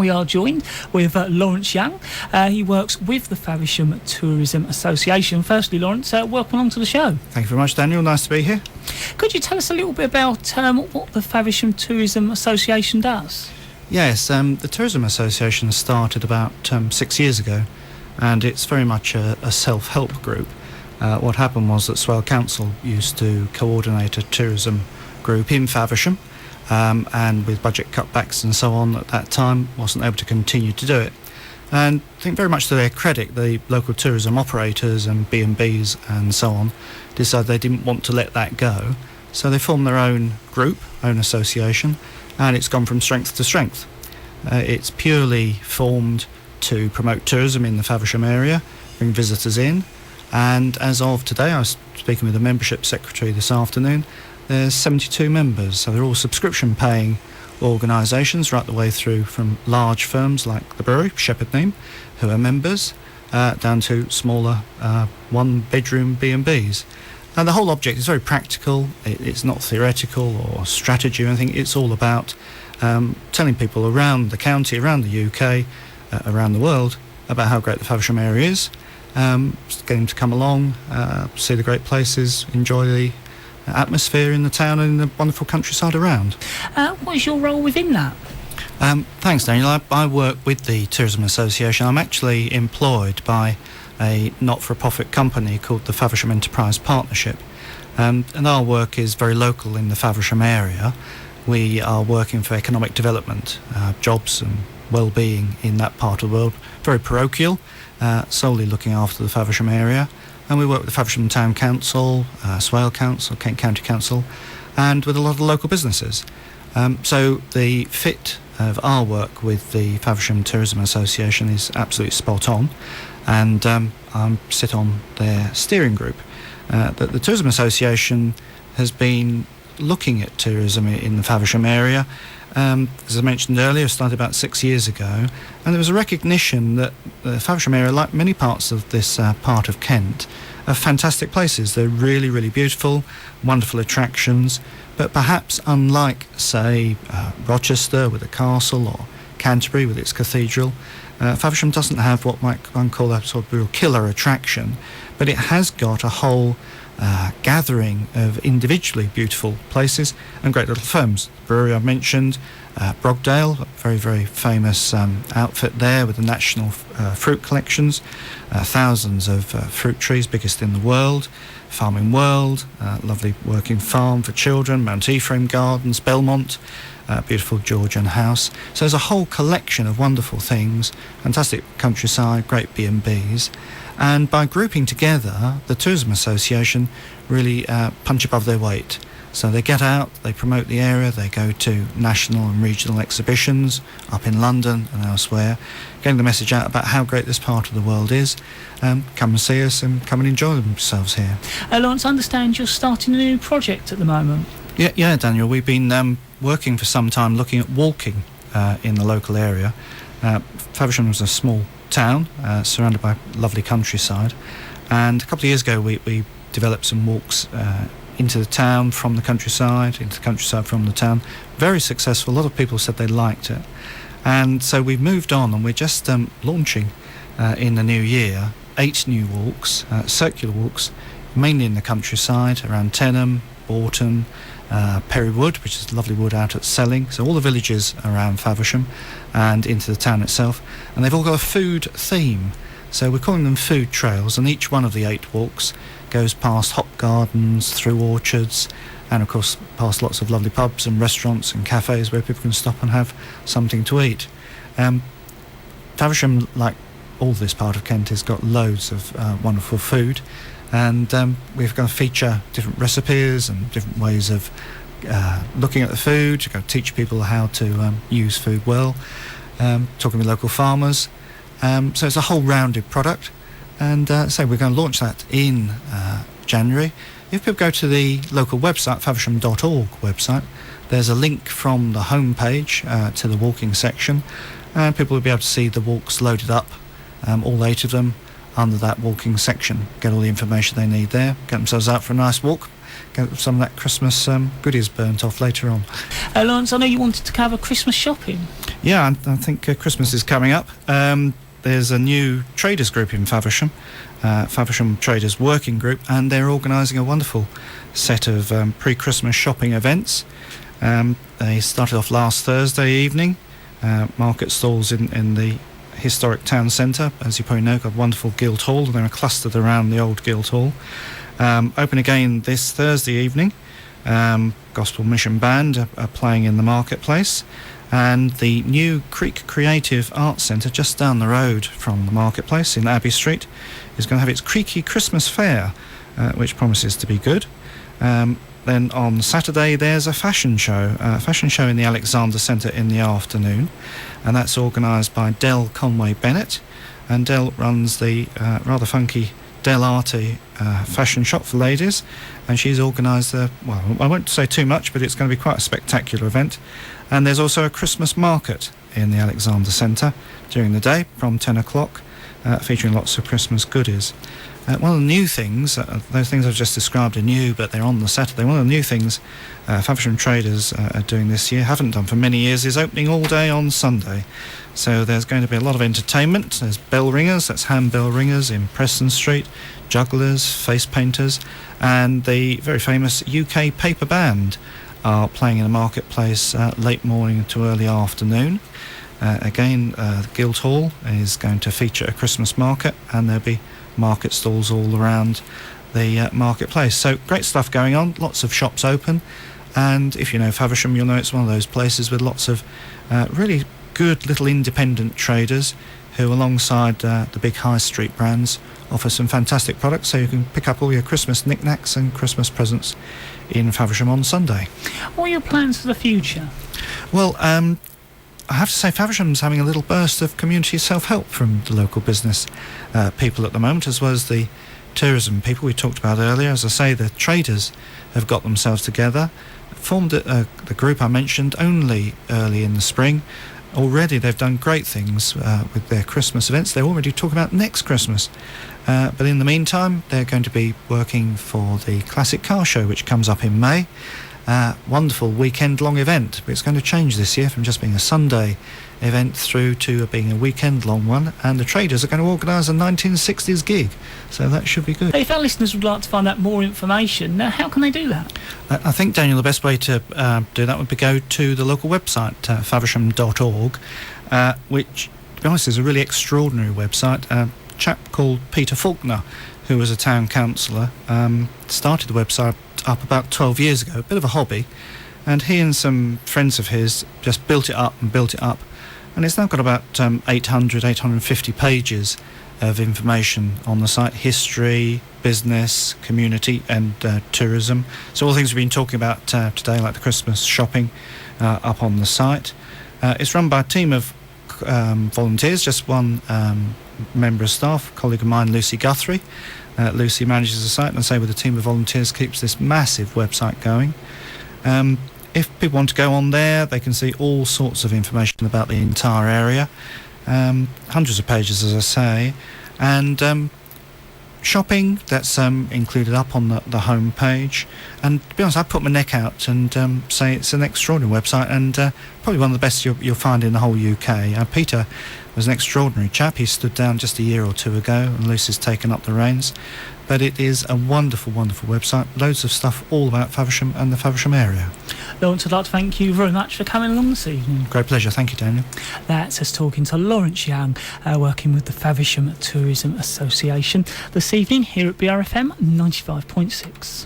We are joined with Laurence Young. He works with the Faversham Tourism Association. Firstly, Laurence, welcome along to the show. Thank you very much, Daniel. Nice to be here. Could you tell us a little bit about what the Faversham Tourism Association does? Yes, the Tourism Association started about 6 years ago, and it's very much a self-help group. What happened was that Swale Council used to coordinate a tourism group in Faversham, and with budget cutbacks and so on at that time, wasn't able to continue to do it. And I think very much to their credit, the local tourism operators and B&Bs and so on decided they didn't want to let that go. So they formed their own group, own association, and it's gone from strength to strength. It's purely formed to promote tourism in the Faversham area, bring visitors in. And as of today, I was speaking with the membership secretary this afternoon, there's 72 members, so they're all subscription-paying organisations right the way through from large firms like the brewery, Shepherd Neame, who are members, down to smaller one-bedroom B&Bs. And the whole object is very practical. It's not theoretical or strategy or anything. It's all about telling people around the county, around the UK, around the world about how great the Faversham area is, getting them to come along, see the great places, enjoy the atmosphere in the town and in the wonderful countryside around. What is your role within that? Thanks, Daniel. I work with the Tourism Association. I'm actually employed by a not-for-profit company called the Faversham Enterprise Partnership, and our work is very local in the Faversham area. We are working for economic development, jobs and well-being in that part of the world, very parochial, solely looking after the Faversham area. And we work with the Faversham Town Council, Swale Council, Kent County Council, and with a lot of local businesses. So the fit of our work with the Faversham Tourism Association is absolutely spot on, and I sit on their steering group. The Tourism Association has been looking at tourism in the Faversham area. As I mentioned earlier, it started about 6 years ago, and there was a recognition that the Faversham area, like many parts of this part of Kent, are fantastic places. They're really, really beautiful, wonderful attractions, but perhaps unlike, say, Rochester with a castle or Canterbury with its cathedral, Faversham doesn't have what one call a sort of real killer attraction, but it has got a whole gathering of individually beautiful places and great little firms. The brewery I've mentioned, Brogdale, a very, very famous outfit there with the national fruit collections, thousands of fruit trees, biggest in the world, Farming World, lovely working farm for children, Mount Ephraim Gardens, Belmont, beautiful Georgian house. So there's a whole collection of wonderful things, fantastic countryside, great B&Bs. And by grouping together, the Tourism Association really punch above their weight. So they get out, they promote the area, they go to national and regional exhibitions up in London and elsewhere, getting the message out about how great this part of the world is. Come and see us and come and enjoy themselves here. Laurence, I understand you're starting a new project at the moment. Yeah, Daniel, we've been working for some time looking at walking in the local area. Faversham was a small town surrounded by lovely countryside, and a couple of years ago we developed some walks into the town from the countryside, into the countryside from the town. Very successful. A lot of people said they liked it, and so we've moved on, and we're just launching in the new year 8 new walks, circular walks, mainly in the countryside around Tenham, Bourton, Perry Wood, which is lovely wood out at Selling, so all the villages around Faversham and into the town itself, and they've all got a food theme. So we're calling them food trails, and each one of the 8 walks goes past hop gardens, through orchards, and of course past lots of lovely pubs and restaurants and cafes where people can stop and have something to eat. Faversham, like all this part of Kent, has got loads of wonderful food, and we're going to feature different recipes and different ways of looking at the food, to go teach people how to use food well, talking with local farmers. So it's a whole rounded product, and so we're going to launch that in January. If people go to the local website, faversham.org website, there's a link from the home page to the walking section, and people will be able to see the walks loaded up, all 8 of them, under that walking section. Get all the information they need there, get themselves out for a nice walk, get some of that Christmas goodies burnt off later on. Laurence, I know you wanted to cover Christmas shopping. Yeah, I think Christmas is coming up. There's a new traders group in Faversham, Faversham Traders Working Group, and they're organising a wonderful set of pre-Christmas shopping events. They started off last Thursday evening, market stalls in the historic town centre. As you probably know, got a wonderful Guildhall, and they're clustered around the old Guildhall. Open again this Thursday evening. Gospel Mission Band are playing in the marketplace, and the new Creek Creative Arts Centre just down the road from the marketplace in Abbey Street is going to have its Creaky Christmas Fair, which promises to be good. Then on Saturday there's a fashion show in the Alexander Centre in the afternoon, and that's organised by Del Conway Bennett, and Del runs the rather funky Del Arte fashion shop for ladies, and she's organised well, I won't say too much, but it's going to be quite a spectacular event. And there's also a Christmas market in the Alexander Centre during the day from 10 o'clock, featuring lots of Christmas goodies. One of the new things, those things I've just described are new, but they're on the Saturday. One of the new things Faversham Traders are doing this year, haven't done for many years, is opening all day on Sunday. So there's going to be a lot of entertainment. There's bell ringers, that's hand bell ringers in Preston Street, jugglers, face painters, and the very famous UK Paper Band are playing in the marketplace late morning to early afternoon. Again, Guildhall is going to feature a Christmas market, and there'll be market stalls all around the marketplace. So great stuff going on, lots of shops open, and if you know Faversham, you'll know it's one of those places with lots of really good little independent traders who, alongside the big high street brands, offer some fantastic products, so you can pick up all your Christmas knickknacks and Christmas presents in Faversham on Sunday. What are your plans for the future? Well, I have to say Faversham's having a little burst of community self-help from the local business people at the moment, as well as the tourism people we talked about earlier. As I say, the traders have got themselves together, formed the group I mentioned only early in the spring. Already they've done great things with their Christmas events. They're already talking about next Christmas. But in the meantime, they're going to be working for the Classic Car Show, which comes up in May. Wonderful weekend-long event, but it's going to change this year from just being a Sunday event through to being a weekend-long one, and the traders are going to organise a 1960s gig, so that should be good. If our listeners would like to find out more information, how can they do that? I think, Daniel, the best way to do that would be go to the local website, faversham.org, which, to be honest, is a really extraordinary website. A chap called Peter Faulkner, who was a town councillor, started the website up about 12 years ago, a bit of a hobby, and he and some friends of his just built it up, and it's now got about 850 pages of information on the site: history, business, community, and tourism. So all the things we've been talking about today, like the Christmas shopping, up on the site. It's run by a team of volunteers, just one member of staff, a colleague of mine, Lucy Guthrie. Lucy manages the site, and say with a team of volunteers keeps this massive website going. If people want to go on there, they can see all sorts of information about the entire area, hundreds of pages, as I say, and shopping that's included up on the home page. And to be honest, I put my neck out and say it's an extraordinary website, and probably one of the best you'll find in the whole UK. Peter was an extraordinary chap. He stood down just a year or two ago, and Lucy's taken up the reins. But it is a wonderful, wonderful website. Loads of stuff all about Faversham and the Faversham area. Laurence, I'd like to thank you very much for coming along this evening. Great pleasure. Thank you, Daniel. That's us talking to Laurence Young, working with the Faversham Tourism Association this evening here at BRFM 95.6.